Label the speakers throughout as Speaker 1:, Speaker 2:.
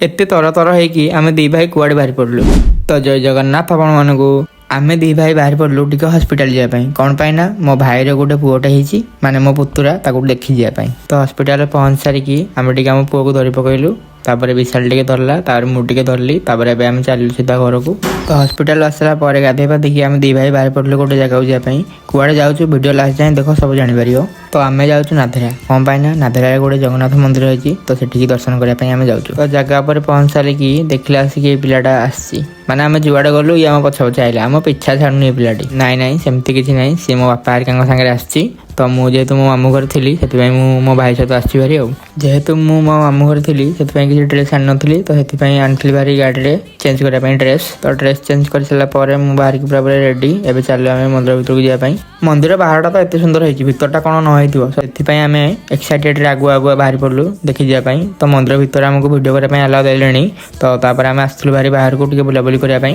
Speaker 1: एते तर तर होगी आम दी भाई कुआड़े बाहरी पड़लु। तो जय जगन्नाथ आपण मानू आम दी भाई बाहरी पड़लु टिके हस्पिटाल जावाई कौन पाई ना मो भाईर गोटे पुओटे होती माने मो पुतुरा ताकू देखी जावाई। तो हस्पिटाल पहुंच सारिकी आम टिके आम पुओ को धरी पकईलु तापर विशाल टिके धरला तापर मुझे धरली तापर एबे आम चलू सीधा घर को। तो हस्पिटाल आसला पर गाधे पाधिकी आम दी भाई बाहर पड़लु गोटे जगह जावाई कुआड़े जाऊँ वीडियो लास्ट जाए देख सब जापर। तो आम जाऊँ नाथेरा कौन पाई ना नाथेरा गोटे जगन्नाथ मंदिर होती तो सेठी दर्शन करने आम जाऊँ। तो जगह पर पहुंच सारिकी देखला आसिक पिलाटा आसी माने आम जुआड़े गलु ये आम पछ पछ आइला आम पिछा छाड़ुनी पिलाटी नाई नाई सेमती किसी नाई सी मो बापा हरिका सागर आसी। तो मुझे मो मामू घर थी से मो भाई सहित आसी भारी जेहेतु मो मामू घर थी से किसी ड्रेस आनी नी तो से आनी भारी गाड़ी में चेंज करने ड्रेस। तो ड्रेस चेंज कर सारापर मुझे बाहर की पूरा रेडी एवं चलो आम मंदिर भर को जावाई। मंदिर बाहरटा तो एत सुंदर होती भितरटा कौन नई आम एक्साइटेड आगुआ आगुआ बाहर पड़लु देखी जावाई। तो मंदिर भितर आमको वीडियो करने अलाउ देले। तो तापर आम आसलु भारी बाहर को बुलाबुली करने।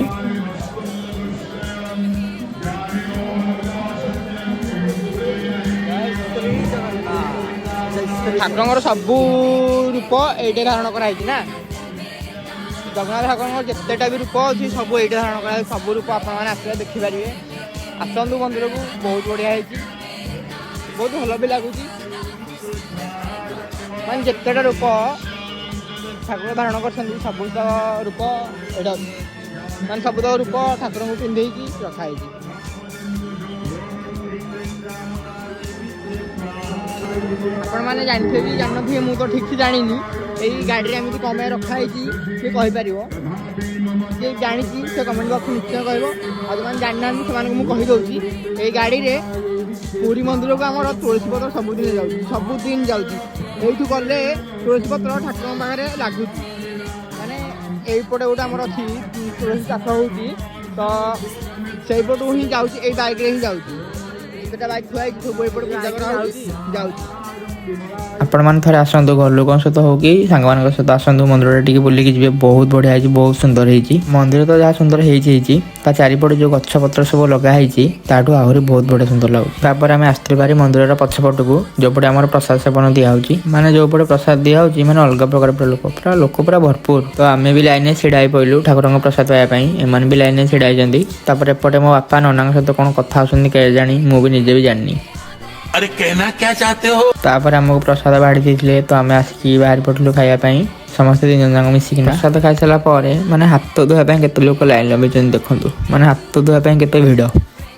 Speaker 1: ठाकुर सबू रूप ये धारण कराई ना जगन्नाथ ठाकुर जितेटा भी रूप अच्छी सब ये धारण कर सब रूप आपने देखिपारे आसतु मंदिर को बहुत बढ़िया है बहुत भल भी लगुच मान जितेटा रूप ठाकुर धारण कर सब रूप ये मान सब रूप ठाकुर को पिंधे रखाई। आपण मैंने जानते भी जानते मुझे तो ठीक से जानी यही गाड़ी में कम रखाई सी कहीपर जी जानी से कमेंट बॉक्स निश्चय कह जो मैंने जाना से मुझे यही गाड़ी में पुरी मंदिर को आम तुलसी पत्र सबुदिन जाऊँ गले तुलसी पत्र ठाकुर पाखे लगुच माने यहीपटे गोटे आम अच्छी तुलसी चाष हो तो से पटू ही जाऊँगी बैक ही जाऊँगी बैक थुआ सब ये जाऊँ। आपण मैंने थे आसतु घर लोक सहित हो कि सांग सहित आसतु मंदिर टे बुलिकी जी बहुत बढ़िया है बहुत सुंदर है मंदिर। तो जहाँ सुंदर है चारिपटे जो गछ पत्र सब लगाई ताठू आहरी बहुत बढ़िया सुंदर लगुच। आम आसती भारी मंदिर पछपट को जो पटे आम प्रसाद सेवन दिखाई माने जो पटे प्रसाद दिखाई मैंने अलग प्रकार लोक पूरा भरपूर। तो आम भी लाइन छिड़ा पड़लु ठाकुर प्रसाद पाइबापी एम भी लाइन छिड़ा एपटे मो बापा नना सहित कौन कथा जानी मुझे निजे भी जानी।
Speaker 2: अरे कहना क्या चाहते हो।
Speaker 1: तापर आमको प्रसाद बाढ़ी देते तो आम आसिक बाहर पड़लु खायापी समस्त 3 जन जाक मिसिक प्रसाद खाई सारापर मैंने हाथ धोवाई केते लोक लाइन लगे देखूँ मैंने हाथ धोवाई केते भिड़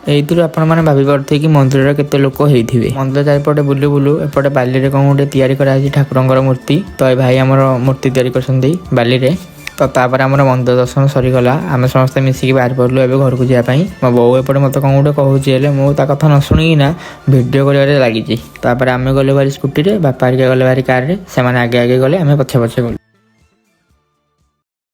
Speaker 1: यही आपण मैंने भावी पारे कि मंदिर केते लोक होते मंदिर चारिपटे बुलू बुलू एपटे बाली कौन गोटे तैयारी कराई ठाकुर मूर्ति। तो ये भाई आम मूर्ति तैयारी कर बाली। तो तापर आम मंदिर दर्शन सरीगला आम समस्त मिसिकी बाहर पड़लु एवं घर को जावाई। मो बो एपटे मत कौन गोटे कहूँ मुझे कथा न शुणिकिना भिडियो कर लगी। आम गले भारी स्कूटी बापा गले भारी कार से आगे आगे गले आम पछे पछे गलु।